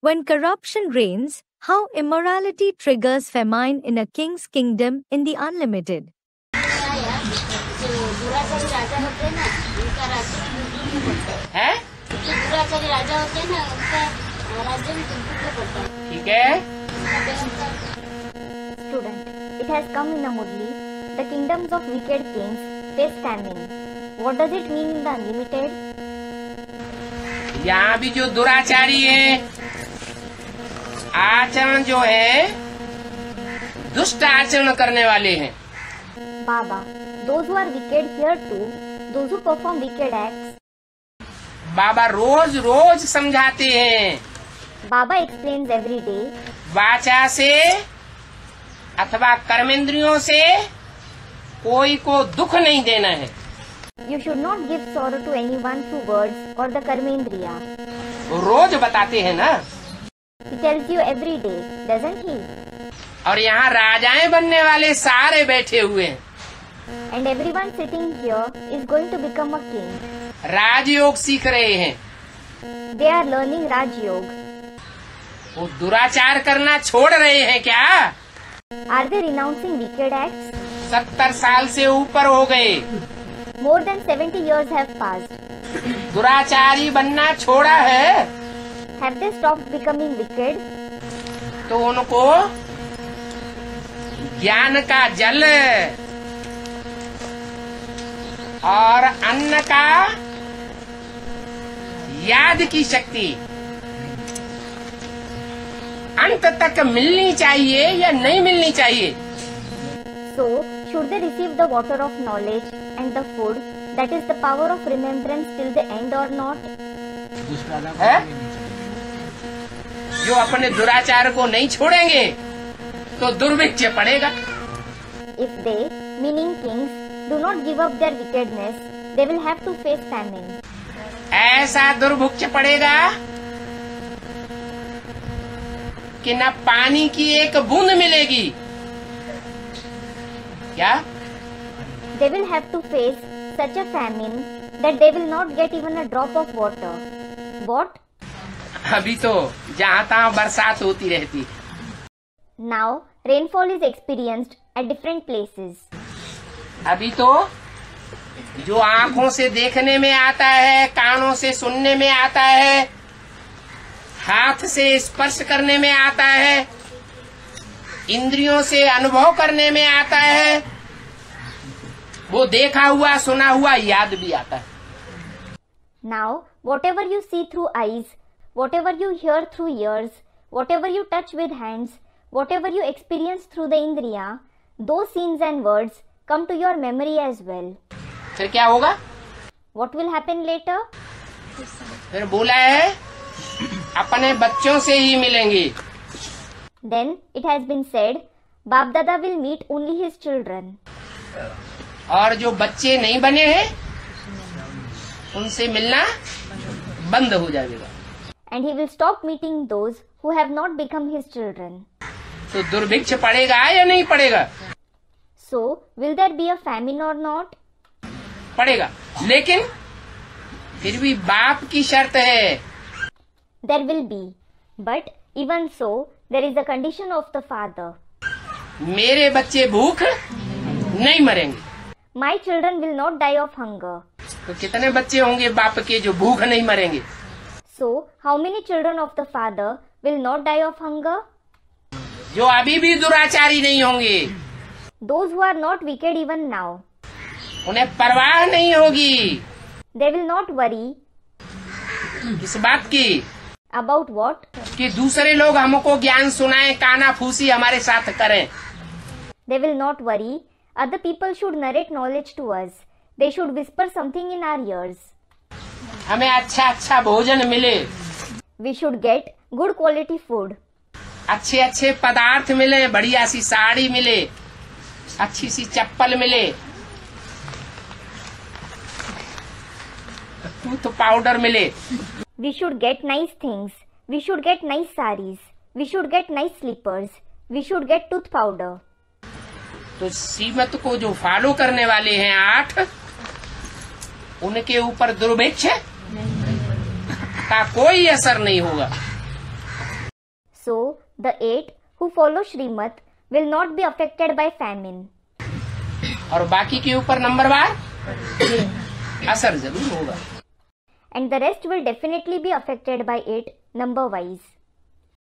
When corruption reigns, how immorality triggers famine in a king's kingdom in the unlimited. ठीक है। Student, it has come in a Murli. The kingdoms of wicked kings face famine. What does it mean in the unlimited? यहाँ भी जो दुराचारी है, आचरण जो है दुष्ट आचरण करने वाले हैं। Baba, those who are wicked here too, those who perform wicked acts. बाबा रोज रोज समझाते हैं। Baba explains every day. वाचा से अथवा कर्मेंद्रियों से कोई को दुख नहीं देना है। You should not give sorrow to anyone through words or the karmendriya. रोज बताते हैं ना। He tells you every day, doesn't he? और यहाँ राजाएं बनने वाले सारे बैठे हुए हैं। And everyone sitting here is going to become a king. राजयोग सीख रहे हैं। They are learning Raj Yoga. वो दुराचार करना छोड़ रहे हैं क्या? Are they renouncing wicked acts? 70 साल से ऊपर हो गए। More than 70 years have passed. दुराचारी बनना छोड़ा है। Have they stopped becoming wicked? तो उनको ज्ञान का जल और अन्न का याद की शक्ति अंत तक मिलनी चाहिए या नहीं मिलनी चाहिए? So, should they receive the water of knowledge and the food, that is the power of remembrance till the end or not? है? जो अपने दुराचार को नहीं छोड़ेंगे तो दुर्भिक्ष पड़ेगा। If they, meaning kings, do not give up their wickedness, they will have to face famine. ऐसा दुर्भिक्ष पड़ेगा कि न पानी की एक बूंद मिलेगी। क्या? They will have to face such a famine that they will not get even a drop of water. What? अभी तो जहाँ तहाँ बरसात होती रहती। Now, rainfall is experienced at different places. अभी तो जो आँखों से देखने में आता है, कानों से सुनने में आता है, हाथ से स्पर्श करने में आता है, इंद्रियों से अनुभव करने में आता है, वो देखा हुआ सुना हुआ याद भी आता है। Now, whatever you see through eyes, whatever you hear through ears, whatever you touch with hands, whatever you experience through the indriya, those scenes and words come to your memory as well. फिर क्या होगा? What will happen later? फिर बोला है अपने बच्चों से ही मिलेंगे। Then it has been said, Bap Dada will meet only his children. और जो बच्चे नहीं बने हैं उनसे मिलना बंद हो जाएगा। And he will stop meeting those who have not become his children. तो दुर्भिक्ष पड़ेगा या नहीं पड़ेगा? So, will there be a famine or not? पड़ेगा, लेकिन फिर भी बाप की शर्त है। There will be, but even so, there is a condition of the father. मेरे बच्चे भूख नहीं मरेंगे। My children will not die of hunger. तो कितने बच्चे होंगे बाप के जो भूख नहीं मरेंगे? So, how many children of the father will not die of hunger? जो अभी भी दुराचारी नहीं होंगे। Those who are not wicked even now. उन्हें परवाह नहीं होगी। They will not worry. इस बात की About what? कि दूसरे लोग हमको ज्ञान सुनाएं, काना फूसी हमारे साथ करें। They will not worry. Other people should narrate knowledge to us. They should whisper something in our ears. हमें अच्छा अच्छा भोजन मिले, We should get good quality food. अच्छे अच्छे पदार्थ मिले, बढ़िया सी साड़ी मिले, अच्छी सी चप्पल मिले, टूथ पाउडर मिले। We should get nice things. We should get nice saris. We should get nice slippers. We should get tooth powder. तो सीमत को जो फॉलो करने वाले हैं 8, उनके ऊपर दुर्भिक्ष का कोई असर नहीं होगा। the 8 who follow Srimad will not be affected by famine. और बाकी के ऊपर नंबरवार असर जरूर होगा. And the rest will definitely be affected by it number wise.